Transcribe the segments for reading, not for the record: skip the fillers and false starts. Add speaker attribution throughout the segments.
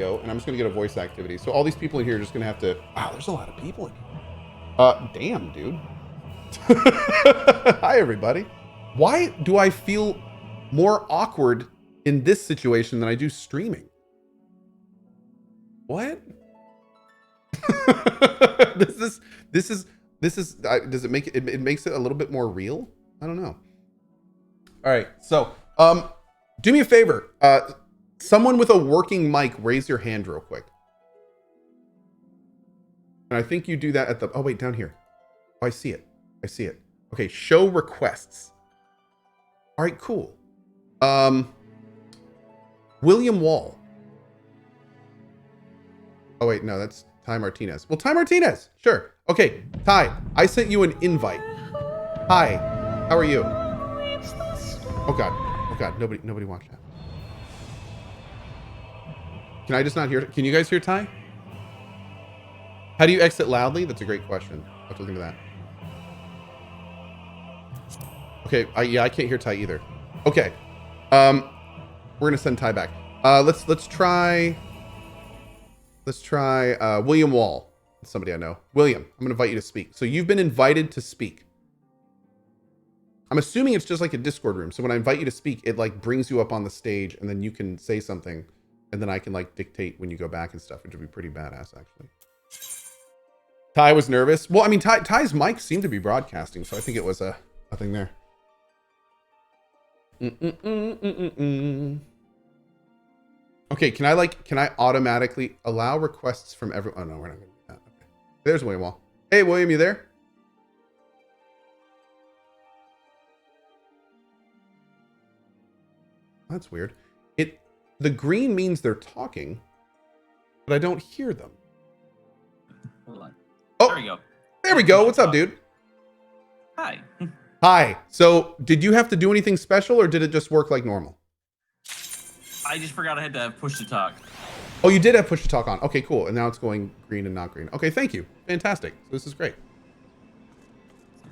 Speaker 1: go, and I'm just gonna get a voice activity. So all these people in here are just gonna have to. Wow, there's a lot of people in here. Damn, dude. Hi, everybody. Why do I feel more awkward in this situation than I do streaming? What? This is. Does it make it? It makes it a little bit more real. I don't know. All right, so do me a favor. Someone with a working mic, raise your hand real quick. And I think you do that at the. Oh wait, down here. Oh, I see it. I see it. Okay, show requests. All right, cool. William Wall. Oh wait, no, that's Ty Martinez. Well, Ty Martinez, sure. Okay, Ty, I sent you an invite. Hi, how are you? Oh God, nobody watch that. Can I just not hear? Can you guys hear Ty? How do you exit loudly? That's a great question. I'll have to look into that. Okay, yeah, I can't hear Ty either. Okay, we're gonna send Ty back. Let's try William Wall. That's somebody I know. William, I'm gonna invite you to speak. So you've been invited to speak. I'm assuming it's just like a Discord room. So when I invite you to speak, it like brings you up on the stage, and then you can say something, and then I can like dictate when you go back and stuff, which would be pretty badass actually. Ty was nervous. Well, I mean, Ty's mic seemed to be broadcasting, so I think it was a thing there. Okay, can I automatically allow requests from everyone? Oh no, we're not gonna do that. Okay. There's William Wall. Hey William, you there? That's weird. The green means they're talking, but I don't hear them.
Speaker 2: Hold on.
Speaker 1: Oh,
Speaker 2: there we go.
Speaker 1: There we go. What's up, dude?
Speaker 2: Hi.
Speaker 1: Hi. So, did you have to do anything special, or did it just work like normal?
Speaker 2: I just forgot I had to push to talk.
Speaker 1: Oh, you did have push to talk on. Okay, cool. And now it's going green and not green. Okay, thank you. Fantastic. So this is great.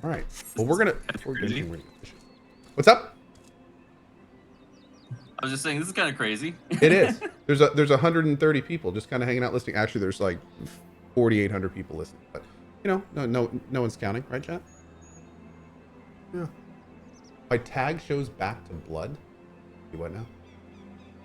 Speaker 1: All right. Well, we're gonna. What's up?
Speaker 2: I was just saying, this is kind of crazy.
Speaker 1: It is. There's 130 people just kind of hanging out listening. Actually, there's like 4,800 people listening, but you know, no one's counting, right, chat? Yeah. My tag shows back to blood. You what now?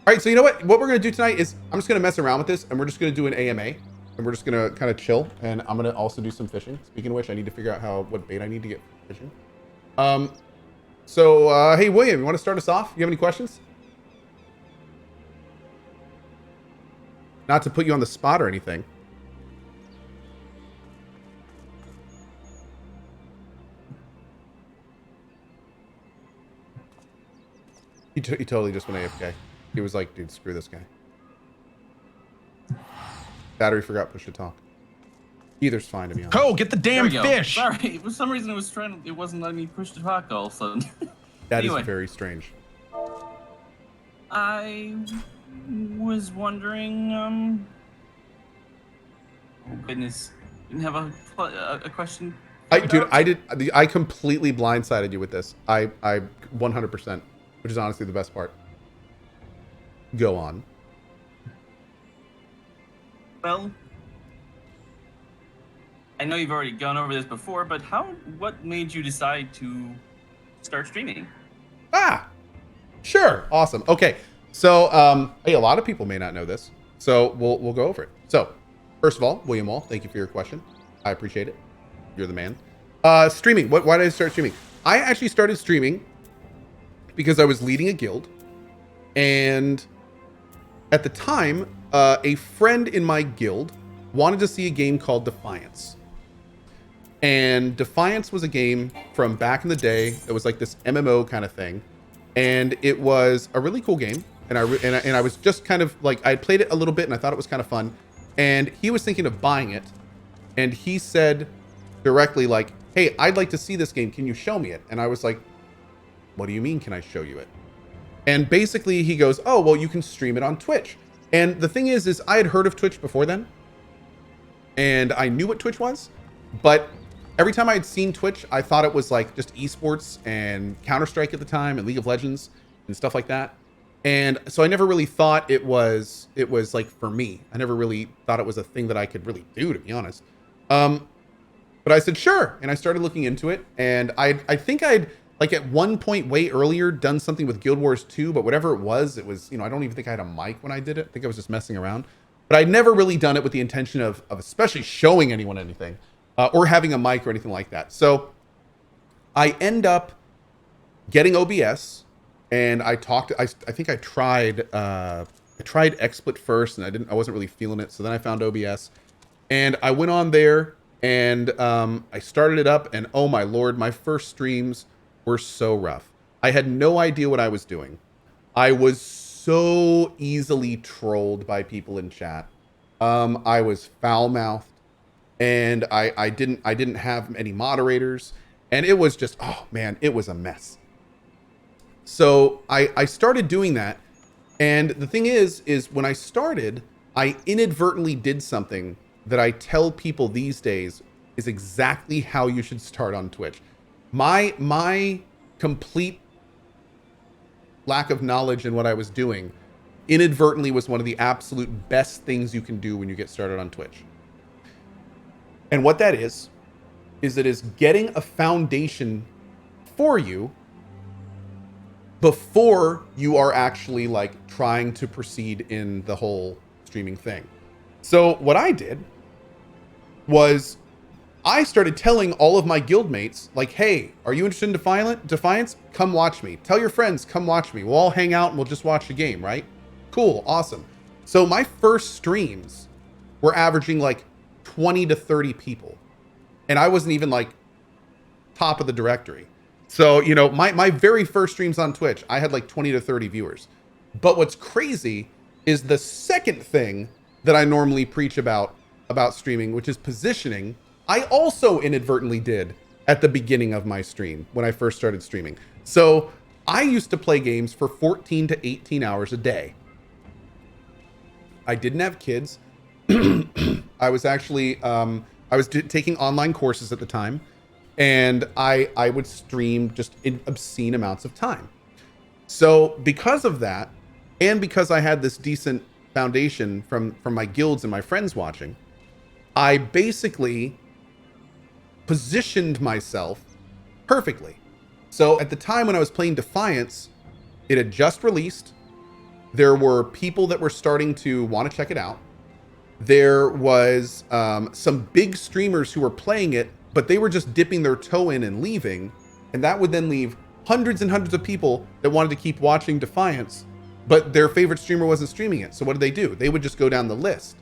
Speaker 1: All right. So you know what? What we're gonna do tonight is I'm just gonna mess around with this, and we're just gonna do an AMA, and we're just gonna kind of chill. And I'm gonna also do some fishing. Speaking of which, I need to figure out what bait I need to get for fishing. So hey William, you want to start us off? You have any questions? Not to put you on the spot or anything. He totally just went AFK. He was like, dude, screw this guy. Battery forgot push to talk. Either's fine to be honest.
Speaker 3: Cohh, get the damn fish!
Speaker 2: Sorry, for some reason it wasn't letting me push to talk all of a sudden.
Speaker 1: That
Speaker 2: anyway,
Speaker 1: is very strange.
Speaker 2: I was wondering, oh goodness, didn't have a question.
Speaker 1: I completely blindsided you with this. I 100%, which is honestly the best part. Go on.
Speaker 2: Well, I know you've already gone over this before, but what made you decide to start streaming?
Speaker 1: Ah, sure. Awesome. Okay. So, hey, a lot of people may not know this, so we'll go over it. So, first of all, William Wall, thank you for your question. I appreciate it. You're the man. Streaming. Why did I start streaming? I actually started streaming because I was leading a guild, and at the time, a friend in my guild wanted to see a game called Defiance. And Defiance was a game from back in the day that was like this MMO kind of thing, and it was a really cool game. And I was just kind of like, I had played it a little bit and I thought it was kind of fun. And he was thinking of buying it, and he said directly like, hey, I'd like to see this game. Can you show me it? And I was like, what do you mean, can I show you it? And basically he goes, oh, well, you can stream it on Twitch. And the thing is I had heard of Twitch before then, and I knew what Twitch was, but every time I had seen Twitch, I thought it was like just esports and Counter-Strike at the time and League of Legends and stuff like that. And so I never really thought it was like for me. I never really thought it was a thing that I could really do, to be honest. But I said, sure. And I started looking into it. And I think I'd like at one point way earlier done something with Guild Wars 2, but whatever it was, you know, I don't even think I had a mic when I did it. I think I was just messing around. But I'd never really done it with the intention of especially showing anyone anything or having a mic or anything like that. So I end up getting OBS, and I think I tried XSplit first, and I wasn't really feeling it. So then I found OBS, and I went on there, and I started it up, and oh my Lord, my first streams were so rough. I had no idea what I was doing. I was so easily trolled by people in chat. I was foul-mouthed, and I didn't have any moderators, and it was just, oh man, it was a mess. So I started doing that, and the thing is when I started, I inadvertently did something that I tell people these days is exactly how you should start on Twitch. My complete lack of knowledge in what I was doing inadvertently was one of the absolute best things you can do when you get started on Twitch. And what that is it is getting a foundation for you before you are actually like trying to proceed in the whole streaming thing. So what I did was I started telling all of my guildmates, like, hey, are you interested in Defiance? Come watch me. Tell your friends, come watch me. We'll all hang out and we'll just watch the game, right? Cool, awesome. So my first streams were averaging like 20 to 30 people. And I wasn't even like top of the directory. So, you know, my very first streams on Twitch, I had like 20 to 30 viewers. But what's crazy is the second thing that I normally preach about streaming, which is positioning, I also inadvertently did at the beginning of my stream when I first started streaming. So I used to play games for 14 to 18 hours a day. I didn't have kids. I was actually, taking online courses at the time, and I would stream just in obscene amounts of time. So because of that, and because I had this decent foundation from my guilds and my friends watching, I basically positioned myself perfectly. So at the time when I was playing Defiance, it had just released. There were people that were starting to want to check it out. There was some big streamers who were playing it, but they were just dipping their toe in and leaving. And that would then leave hundreds and hundreds of people that wanted to keep watching Defiance, but their favorite streamer wasn't streaming it. So what did they do? They would just go down the list.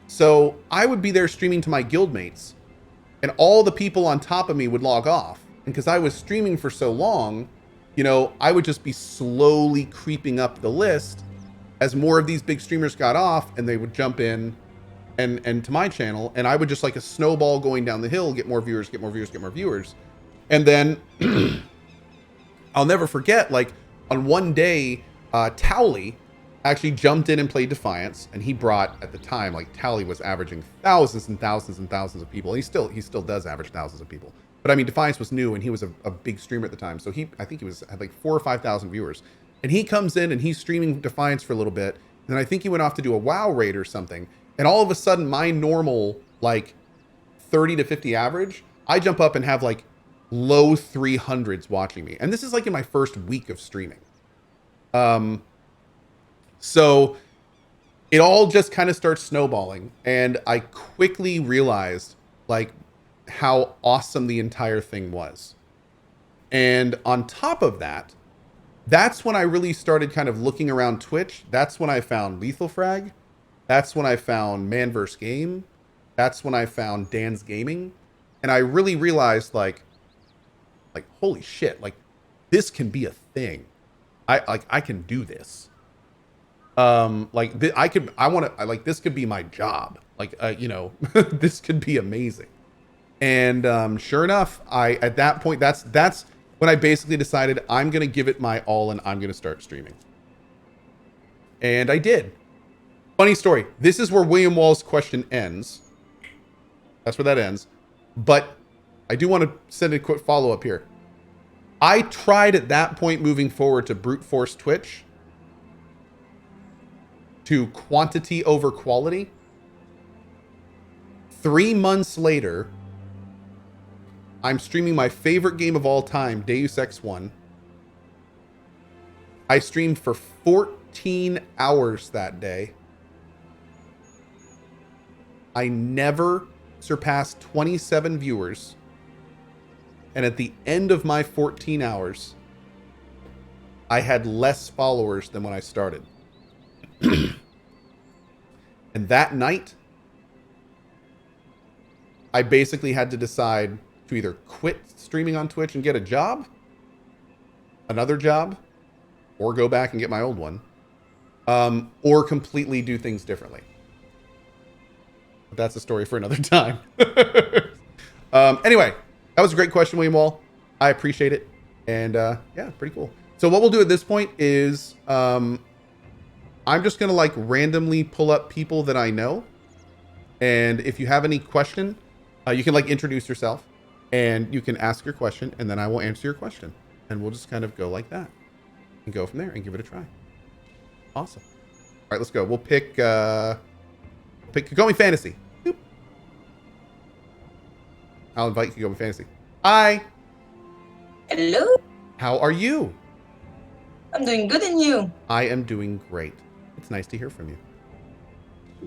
Speaker 1: So I would be there streaming to my guildmates, and all the people on top of me would log off. And because I was streaming for so long, you know, I would just be slowly creeping up the list as more of these big streamers got off, and they would jump in and to my channel, and I would just like a snowball going down the hill, get more viewers, get more viewers, get more viewers. And then I'll never forget, like on one day, Towley actually jumped in and played Defiance, and he brought, at the time, like Tally was averaging thousands and thousands and thousands of people. And he still does average thousands of people. But I mean, Defiance was new, and he was a big streamer at the time. So I think he had like 4,000 or 5,000 viewers. And he comes in and he's streaming Defiance for a little bit. And then I think he went off to do a WoW raid or something. And all of a sudden, my normal like 30 to 50 average, I jump up and have like low 300s watching me. And this is like in my first week of streaming. So it all just kind of starts snowballing, and I quickly realized like how awesome the entire thing was. And on top of that, that's when I really started kind of looking around Twitch. That's when I found Lethal Frag. That's when I found Man vs. Game. That's when I found Dan's Gaming. And I really realized like holy shit, like this can be a thing. I can do this. This could be my job. Like, you know, this could be amazing. And sure enough, at that point, that's when I basically decided I'm going to give it my all and I'm going to start streaming. And I did. Funny story. This is where William Wall's question ends. That's where that ends. But I do want to send a quick follow-up here. I tried at that point moving forward to brute force Twitch. to quantity over quality. 3 months later, I'm streaming my favorite game of all time, Deus Ex 1. I streamed for 14 hours that day. I never surpassed 27 viewers. And at the end of my 14 hours, I had less followers than when I started. And that night, I basically had to decide to either quit streaming on Twitch and get a job, another job, or go back and get my old one, or completely do things differently. But that's a story for another time. Anyway, that was a great question, William Wall. I appreciate it. And yeah, pretty cool. So what we'll do at this point is I'm just going to like randomly pull up people that I know. And if you have any question, you can like introduce yourself and you can ask your question and then I will answer your question. And we'll just kind of go like that and go from there and give it a try. Awesome. All right, let's go. We'll pick Kagome Fantasy. Boop. I'll invite Kagome Fantasy. Hi.
Speaker 3: Hello.
Speaker 1: How are you?
Speaker 3: I'm doing good, and you?
Speaker 1: I am doing great. It's nice to hear from you.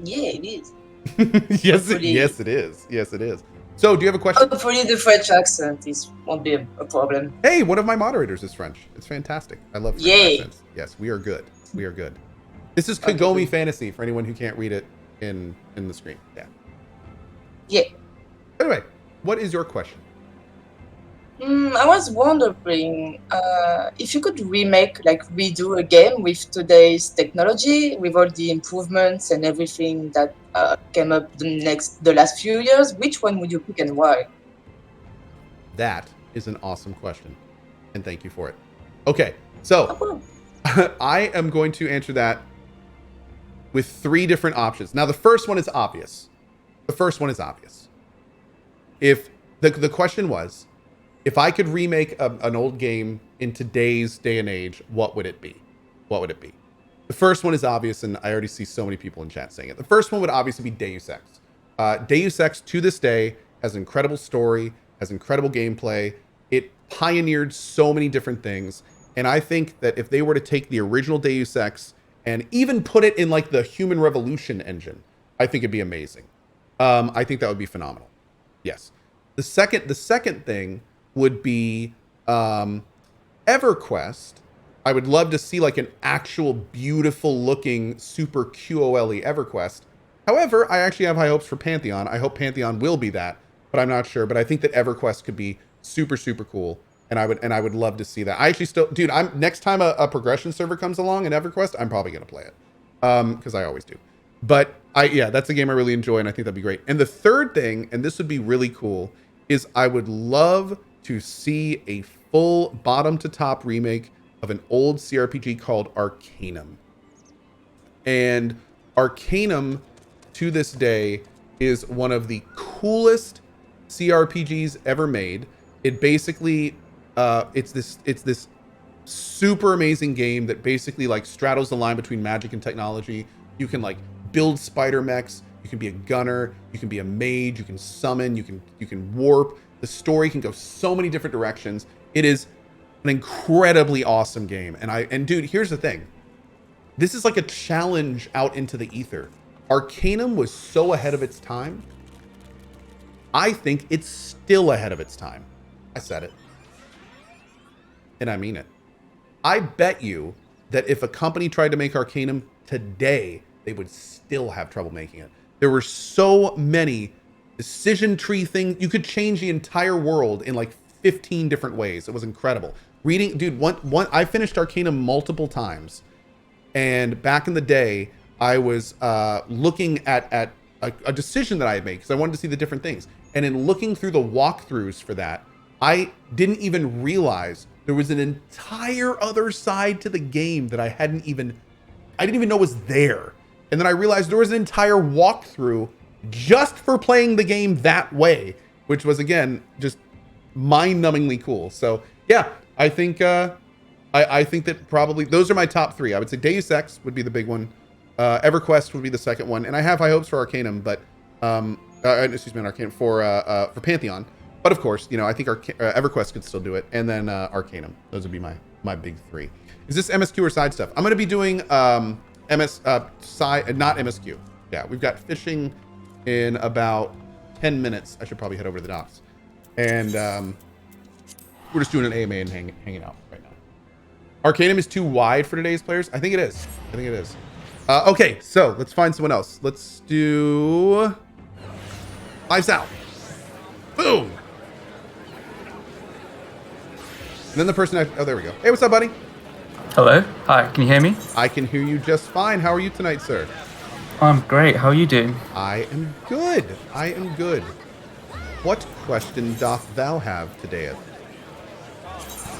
Speaker 3: Yeah, it is.
Speaker 1: Yes, yes, it is. Yes, it is. So, do you have a question?
Speaker 3: Hopefully the French accent won't be a problem.
Speaker 1: Hey, one of my moderators is French. It's fantastic. I love French accents. Yes, we are good. We are good. This is Kagome Fantasy for anyone who can't read it in the screen. Yeah.
Speaker 3: Yeah.
Speaker 1: Anyway, what is your question?
Speaker 3: I was wondering if you could remake, like redo a game with today's technology, with all the improvements and everything that came up the last few years. Which one would you pick and why?
Speaker 1: That is an awesome question, and thank you for it. Okay, so I am going to answer that with 3 different options. Now, the first one is obvious. If the question was, if I could remake an old game in today's day and age, what would it be? What would it be? The first one is obvious, and I already see so many people in chat saying it. The first one would obviously be Deus Ex. Deus Ex, to this day, has an incredible story, has incredible gameplay. It pioneered so many different things. And I think that if they were to take the original Deus Ex and even put it in like the Human Revolution engine, I think it'd be amazing. I think that would be phenomenal. Yes. The second thing would be EverQuest. I would love to see like an actual beautiful looking super QOLE EverQuest. However, I actually have high hopes for Pantheon. I hope Pantheon will be that, but I'm not sure. But I think that EverQuest could be super, super cool. And I would love to see that. I actually still, dude, next time a progression server comes along in EverQuest, I'm probably going to play it. Because I always do. But yeah, that's a game I really enjoy, and I think that'd be great. And the third thing, and this would be really cool, is I would love to see a full bottom to top remake of an old CRPG called Arcanum. And Arcanum, to this day, is one of the coolest CRPGs ever made. It basically, it's this super amazing game that basically like straddles the line between magic and technology. You can like build spider mechs. You can be a gunner. You can be a mage. You can summon. You can warp. The story can go so many different directions. It is an incredibly awesome game. And dude, here's the thing. This is like a challenge out into the ether. Arcanum was so ahead of its time. I think it's still ahead of its time. I said it. And I mean it. I bet you that if a company tried to make Arcanum today, they would still have trouble making it. There were so many decision tree things. You could change the entire world in like 15 different ways. It was incredible. Reading, dude, I finished Arcanum multiple times. And back in the day, I was looking at a decision that I had made because I wanted to see the different things. And in looking through the walkthroughs for that, I didn't even realize there was an entire other side to the game that I didn't even know was there. And then I realized there was an entire walkthrough just for playing the game that way, which was, again, just mind-numbingly cool. So yeah, I think I think that probably those are my top 3. I would say Deus Ex would be the big one. EverQuest would be the second one, and I have high hopes for Arcanum, but excuse me, Arcanum for Pantheon. But of course, I think EverQuest could still do it, and then Arcanum. Those would be my big three. Is this MSQ or side stuff? I'm going to be doing side, not MSQ. Yeah, we've got fishing in about 10 minutes. I should probably head over to the docks, and we're just doing an AMA and hanging out right now. Arcanum is too wide for today's players. I think it is. Okay, so let's find someone else. Let's do Lives Out. Boom. And then the person oh, there we go. Hey, what's up, buddy?
Speaker 4: Hello. Hi. Can you hear me?
Speaker 1: I can hear you just fine. How are you tonight, sir?
Speaker 4: I'm great. How are you doing?
Speaker 1: I am good. What question doth thou have today?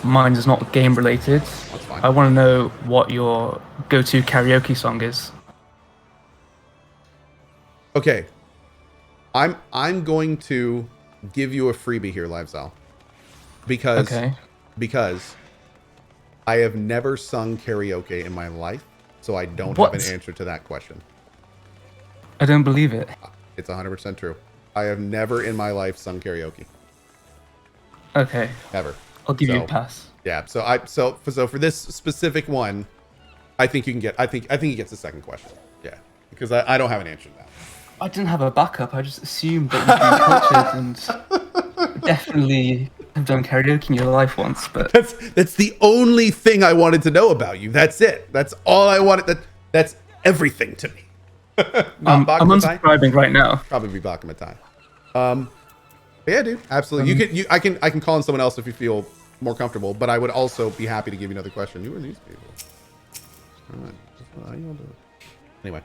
Speaker 4: Mine is not game related.
Speaker 1: That's fine.
Speaker 4: I want to know what your go-to karaoke song is.
Speaker 1: Okay. I'm going to give you a freebie here, Livesal. Because I have never sung karaoke in my life, so I don't have an answer to that question.
Speaker 4: I don't believe it.
Speaker 1: It's 100% true. I have never in my life sung karaoke.
Speaker 4: Okay.
Speaker 1: Ever.
Speaker 4: I'll give you a pass.
Speaker 1: Yeah. So for this specific one, I think you can get. I think he gets the second question. Yeah. Because I don't have an answer to that.
Speaker 4: I didn't have a backup. I just assumed that you'd be cultured and definitely have done karaoke in your life once. But
Speaker 1: that's the only thing I wanted to know about you. That's it. That's all I wanted. That's everything to me.
Speaker 4: I'm unsubscribing right now.
Speaker 1: Probably be Bakumatai. But yeah, dude, absolutely. I can call on someone else if you feel more comfortable. But I would also be happy to give you another question. Who are these people? All right. Anyway.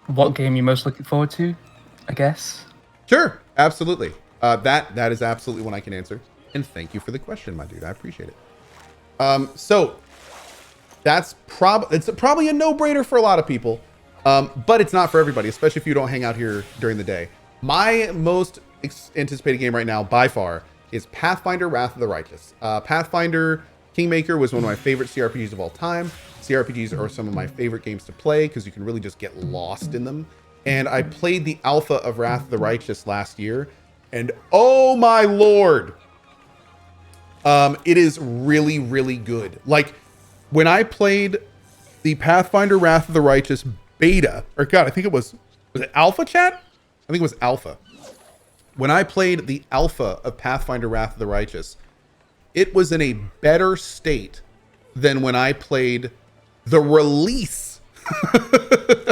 Speaker 4: What game are you most looking forward to? I guess.
Speaker 1: Sure, absolutely. That is absolutely one I can answer. And thank you for the question, my dude. I appreciate it. So that's probably a no-brainer for a lot of people. But it's not for everybody, especially if you don't hang out here during the day. My most anticipated game right now, by far, is Pathfinder Wrath of the Righteous. Pathfinder Kingmaker was one of my favorite CRPGs of all time. CRPGs are some of my favorite games to play because you can really just get lost in them. And I played the alpha of Wrath of the Righteous last year, and oh my lord, it is really, really good. Like, when I played the Pathfinder Wrath of the Righteous beta, or God, I think it was it alpha, chat? I think it was alpha. When I played the alpha of Pathfinder Wrath of the Righteous, it was in a better state than when I played the release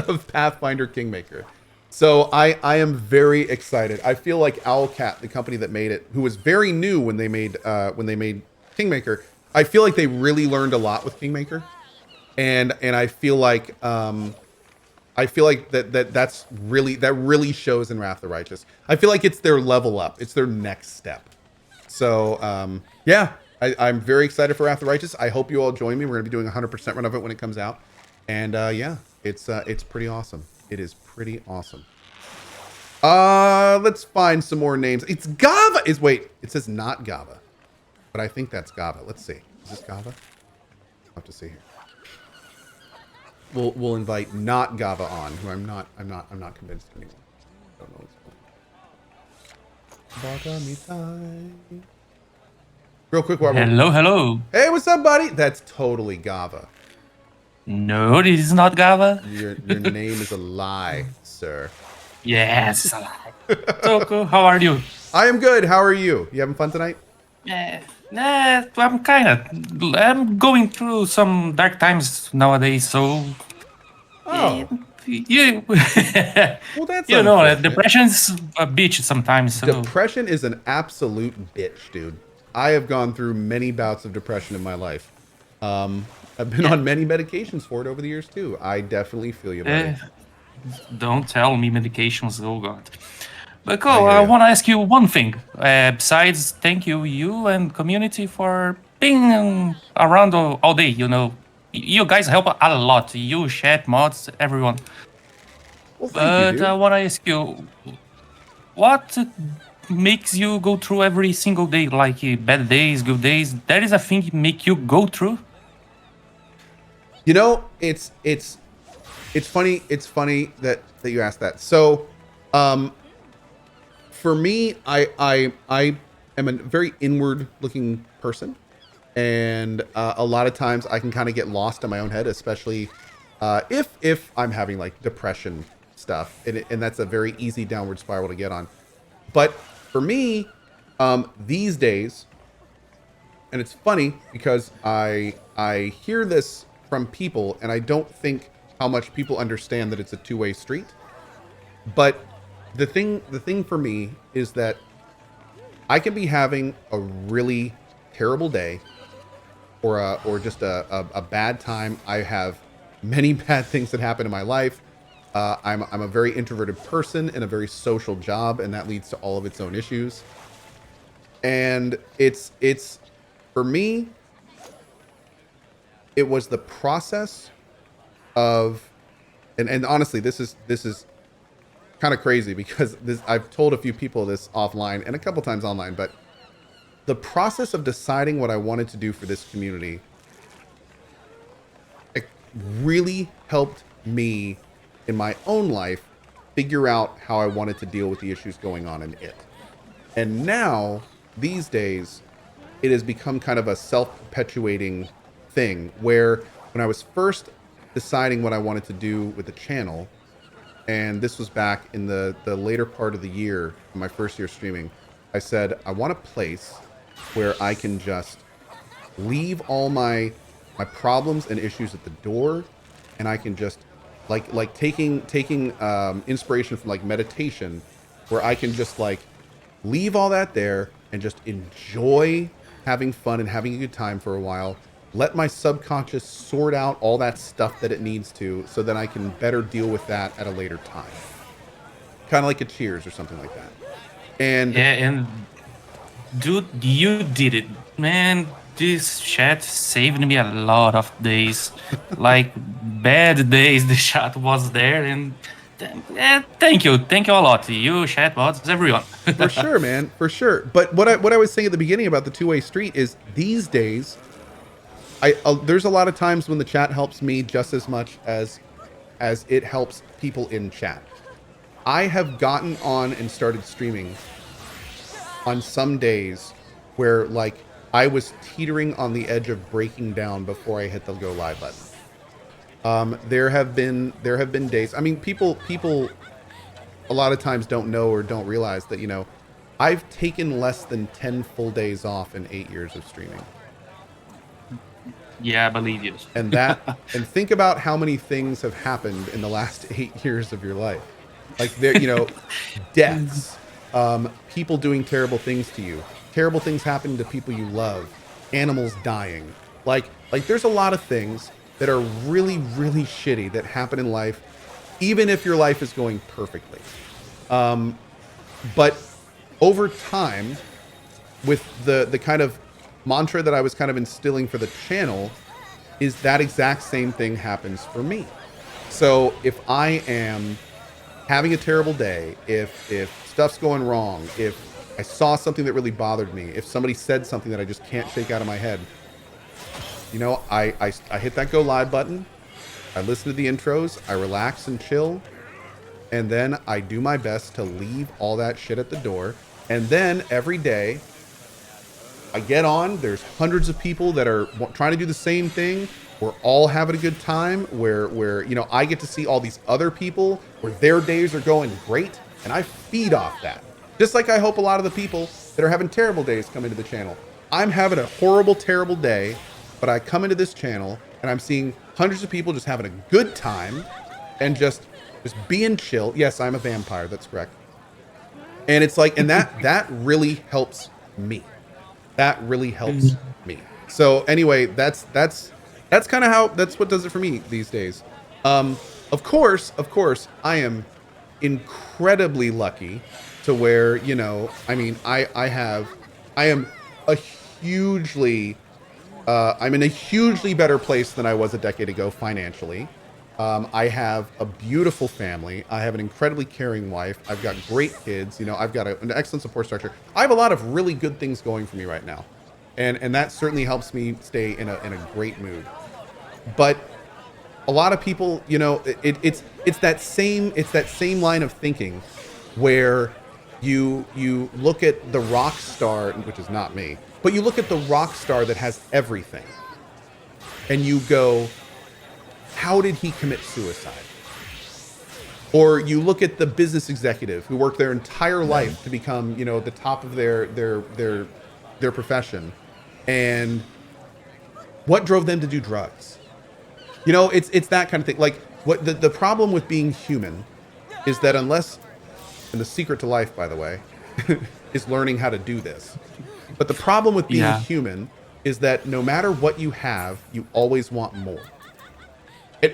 Speaker 1: of Pathfinder Kingmaker. So I am very excited. I feel like Owlcat, the company that made it, who was very new when they made Kingmaker, I feel like they really learned a lot with Kingmaker, and I feel like that really shows in Wrath of the Righteous. I feel like it's their level up. It's their next step. So yeah, I'm very excited for Wrath of the Righteous. I hope you all join me. We're gonna be doing 100% run of it when it comes out, and yeah, it's pretty awesome. It is pretty awesome. Let's find some more names. It's Gava. It says not Gava, but I think that's Gava. Let's see. Is this Gava? I'll have to see here. We'll invite not Gava on, who I'm not convinced anymore. I don't know what's going on. Real quick,
Speaker 5: Hello.
Speaker 1: Hey, what's up, buddy? That's totally Gava.
Speaker 5: No, this is not Gava.
Speaker 1: Your name is a lie, sir.
Speaker 5: Yes, it's a lie. So, Cohh, how are you?
Speaker 1: I am good. How are you? You having fun tonight?
Speaker 5: I'm going through some dark times nowadays, so...
Speaker 1: Oh.
Speaker 5: Yeah.
Speaker 1: Well, that's
Speaker 5: depression's a bitch sometimes. So.
Speaker 1: Depression is an absolute bitch, dude. I have gone through many bouts of depression in my life. I've been on many medications for it over the years, too. I definitely feel you, buddy.
Speaker 5: Don't tell me medications, oh god. But Cohh, I want to ask you one thing. Besides, thank you and community for being around all day, you know. You guys help a lot. You, chat, mods, everyone.
Speaker 1: Well, thank you, dude.
Speaker 5: I want to ask you, what makes you go through every single day? Like bad days, good days? There is a thing make you go through?
Speaker 1: You know, it's It's funny. It's funny that you asked that. So, for me, I am a very inward-looking person, and a lot of times I can kind of get lost in my own head, especially if I'm having like depression stuff, and that's a very easy downward spiral to get on. But for me, these days, and it's funny because I hear this from people, and I don't think how much people understand that it's a two-way street. But the thing for me is that I can be having a really terrible day, or just a bad time. I have many bad things that happen in my life. I'm a very introverted person in a very social job, and that leads to all of its own issues. And it's for me, it was the process of, and honestly, this is kind of crazy because I've told a few people this offline and a couple times online, but the process of deciding what I wanted to do for this community, it really helped me in my own life figure out how I wanted to deal with the issues going on in it. And now, these days, it has become kind of a self-perpetuating thing where when I was first deciding what I wanted to do with the channel, and this was back in the later part of the year, my first year streaming, I said, I want a place where I can just leave all my problems and issues at the door, and I can just like taking inspiration from like meditation, where I can just like leave all that there and just enjoy having fun and having a good time for a while. Let my subconscious sort out all that stuff that it needs to, so that I can better deal with that at a later time. Kind of like a Cheers or something like that. And
Speaker 5: yeah, and dude, you did it, man. This chat saved me a lot of days, like bad days. The chat was there, and thank you a lot, you chatbots, everyone.
Speaker 1: For sure, man, for sure. But what I was saying at the beginning about the two-way street is these days, there's a lot of times when the chat helps me just as much as it helps people in chat. I have gotten on and started streaming on some days where like I was teetering on the edge of breaking down before I hit the go live button. There have been days. I mean, people a lot of times don't know or don't realize that, you know, I've taken less than 10 full days off in 8 years of streaming.
Speaker 5: Yeah, I believe you.
Speaker 1: And and think about how many things have happened in the last 8 years of your life. Like there, you know, deaths, people doing terrible things to you, terrible things happening to people you love, animals dying. Like there's a lot of things that are really, really shitty that happen in life, even if your life is going perfectly. But over time, with the kind of mantra that I was kind of instilling for the channel, is that exact same thing happens for me. So if I am having a terrible day, if stuff's going wrong, if I saw something that really bothered me, if somebody said something that I just can't shake out of my head, you know, I hit that go live button, I listen to the intros, I relax and chill, and then I do my best to leave all that shit at the door. And then every day I get on, there's hundreds of people that are trying to do the same thing. We're all having a good time where, you know, I get to see all these other people where their days are going great, and I feed off that. Just like I hope a lot of the people that are having terrible days come into the channel. I'm having a horrible, terrible day, but I come into this channel and I'm seeing hundreds of people just having a good time and just being chill. Yes, I'm a vampire, that's correct. And it's like, and that really helps me. That really helps me. So anyway, that's kind of that's what does it for me these days. Of course, I am incredibly lucky to where, you know, I mean, I'm in a hugely better place than I was a decade ago financially. I have a beautiful family. I have an incredibly caring wife. I've got great kids. You know, I've got an excellent support structure. I have a lot of really good things going for me right now. And that certainly helps me stay in a great mood. But a lot of people, you know, it's that same line of thinking where you look at the rock star, which is not me, but you look at the rock star that has everything and you go, how did he commit suicide? Or you look at the business executive who worked their entire life to become, you know, the top of their profession, and what drove them to do drugs? You know, it's that kind of thing. Like, what the problem with being human is that unless, and the secret to life, by the way, is learning how to do this. But the problem with being human is that no matter what you have, you always want more.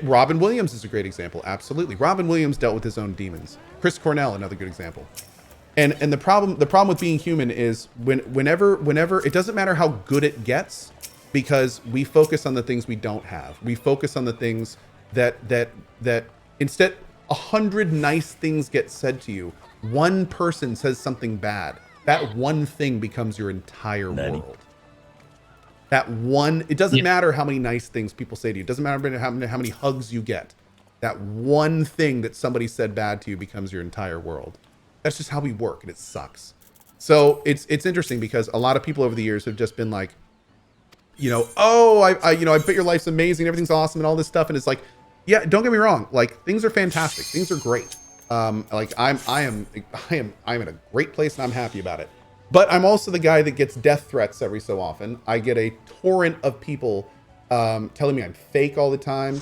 Speaker 1: Robin Williams is a great example. Absolutely. Robin Williams dealt with his own demons. Chris Cornell, another good example. And the problem with being human is whenever it doesn't matter how good it gets, because we focus on the things we don't have. We focus on the things that instead 100 nice things get said to you, one person says something bad. That one thing becomes your entire world. That one, it doesn't matter how many nice things people say to you. It doesn't matter how many hugs you get. That one thing that somebody said bad to you becomes your entire world. That's just how we work, and it sucks. So it's interesting because a lot of people over the years have just been like, you know, oh, I bet your life's amazing, everything's awesome, and all this stuff. And it's like, yeah, don't get me wrong, like things are fantastic, things are great. Like I am in a great place and I'm happy about it. But I'm also the guy that gets death threats every so often. I get a torrent of people telling me I'm fake all the time,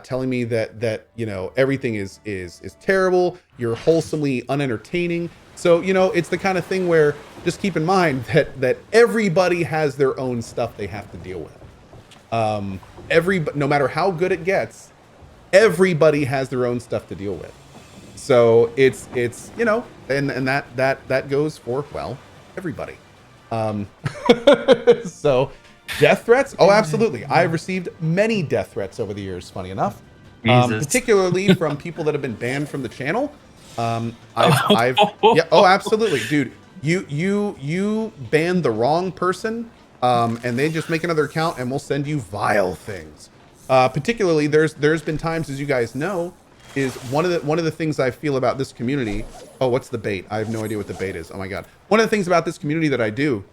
Speaker 1: telling me that you know everything is terrible. You're wholesomely unentertaining. So you know it's the kind of thing where just keep in mind that everybody has their own stuff they have to deal with. No matter how good it gets, everybody has their own stuff to deal with. So it's you know, and that goes for, well, everybody. So death threats, oh absolutely, I've received many death threats over the years, funny enough, particularly from people that have been banned from the channel. Yeah, oh absolutely, dude, you banned the wrong person, and they just make another account and we'll send you vile things. Particularly there's been times, as you guys know, is one of the things I feel about this community. Oh, what's the bait? I have no idea what the bait is. Oh my God. One of the things about this community that I do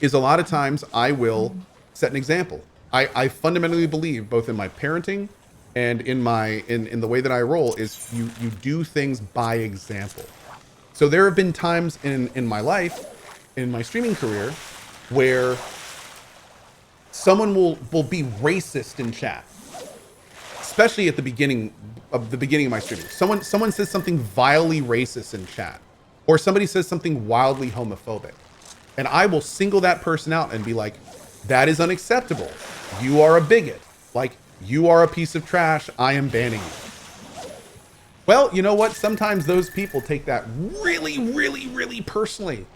Speaker 1: is a lot of times I will set an example. I fundamentally believe, both in my parenting and in the way that I roll, is you do things by example. So there have been times in my life, in my streaming career, where someone will be racist in chat. Especially at the beginning of my streaming. Someone says something vilely racist in chat, or somebody says something wildly homophobic, and I will single that person out and be like, that is unacceptable. You are a bigot. Like, you are a piece of trash. I am banning you. Well, you know what? Sometimes those people take that really, really, really personally,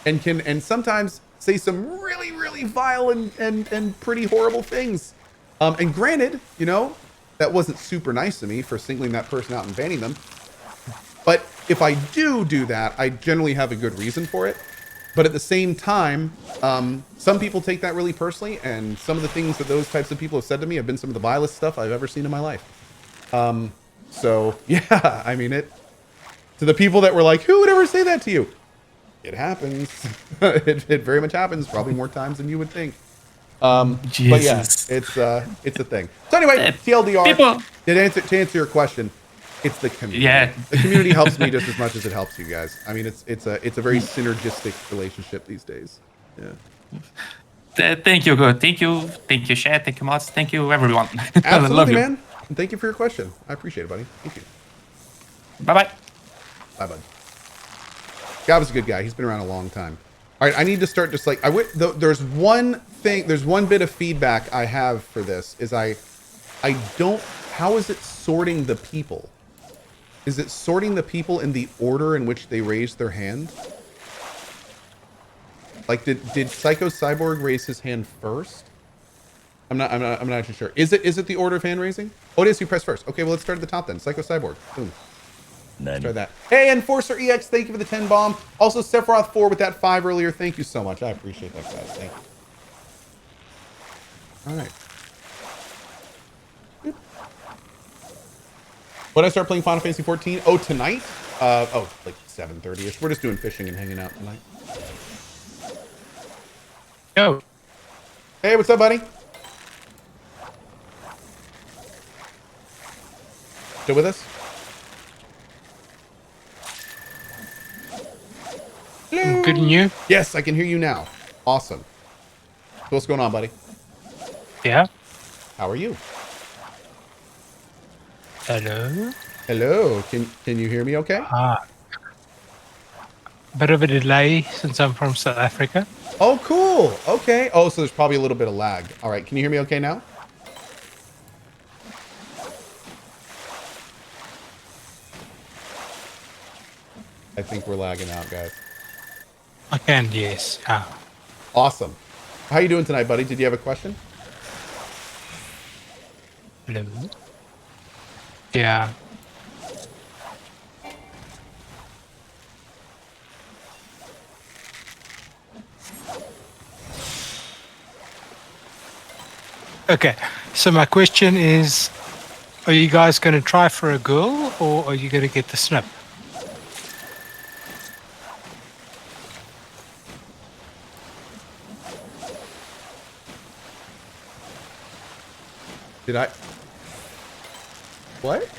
Speaker 1: and sometimes say some really, really vile and pretty horrible things. And granted, you know, that wasn't super nice of me for singling that person out and banning them. But if I do that, I generally have a good reason for it. But at the same time, some people take that really personally, and some of the things that those types of people have said to me have been some of the vilest stuff I've ever seen in my life. So yeah, I mean, to the people that were like, who would ever say that to you? It happens. it very much happens, probably more times than you would think. But yeah, it's a thing. So anyway, TLDR, to answer your question, it's the community. Yeah. The community helps me just as much as it helps you guys. I mean, it's a very synergistic relationship these days. Yeah.
Speaker 5: Thank you, good. Thank you, chat. Thank you, mods. Thank you, everyone.
Speaker 1: Absolutely,
Speaker 5: love you,
Speaker 1: man. And thank you for your question. I appreciate it, buddy. Thank you.
Speaker 5: Bye-bye.
Speaker 1: Bye, bud. Gav's a good guy. He's been around a long time. All right, I need to start just like there's one bit of feedback I have for this is I don't, how is it sorting the people? Is it sorting the people in the order in which they raised their hand? Like did Psycho Cyborg raise his hand first? I'm not actually sure. Is it the order of hand raising? Oh, it is. You press first. Okay, well let's start at the top then. Psycho Cyborg. Boom. Let's try that. Hey, Enforcer EX, thank you for the 10 bomb. Also, Sephiroth 4 with that 5 earlier. Thank you so much. I appreciate that, guys. Thank you. All right. When I start playing Final Fantasy 14? Oh, tonight? Like 7:30ish. We're just doing fishing and hanging out tonight.
Speaker 6: Yo.
Speaker 1: Hey, what's up, buddy? Still with us? Hello?
Speaker 6: Good and you?
Speaker 1: Yes, I can hear you now. Awesome. So what's going on, buddy?
Speaker 6: Yeah.
Speaker 1: How are you?
Speaker 6: Hello.
Speaker 1: Hello. Can you hear me okay?
Speaker 6: Bit of a delay since I'm from South Africa.
Speaker 1: Oh, cool. Okay. Oh, so there's probably a little bit of lag. All right. Can you hear me okay now? I think we're lagging out, guys.
Speaker 6: I can, yes.
Speaker 1: Awesome. How you doing tonight, buddy? Did you have a question?
Speaker 6: Hello. Yeah. Okay, so my question is, are you guys going to try for a girl or are you going to get the snip?
Speaker 1: Did I? What?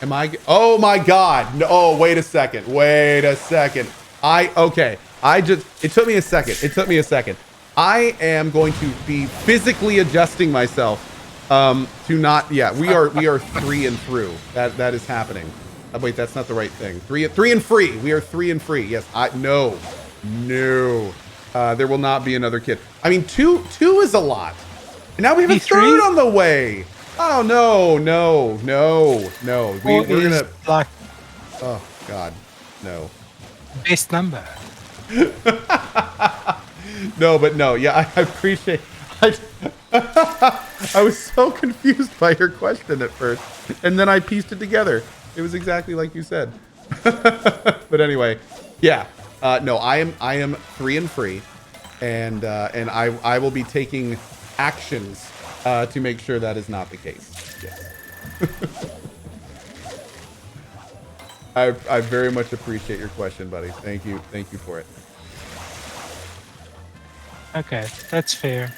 Speaker 1: Am I? Oh my God. No, oh, wait a second. Wait a second. Okay. It took me a second. It took me a second. I am going to be physically adjusting myself to not, yeah, we are three and through. That is happening. Wait, that's not the right thing. Three and free. We are 3 and free. Yes, no. There will not be another kid. I mean, two is a lot. And now we have a third on the way. Oh, no. We're gonna,
Speaker 6: like,
Speaker 1: oh God, no.
Speaker 6: best number.
Speaker 1: No, but no, yeah, I appreciate. I was so confused by your question at first, and then I pieced it together. It was exactly like you said. But anyway, yeah, no, I am 3 and free, and I will be taking actions to make sure that is not the case. Yes. I very much appreciate your question, buddy. Thank you for it.
Speaker 6: Okay, that's fair.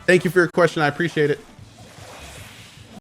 Speaker 1: Thank you for your question. I appreciate it.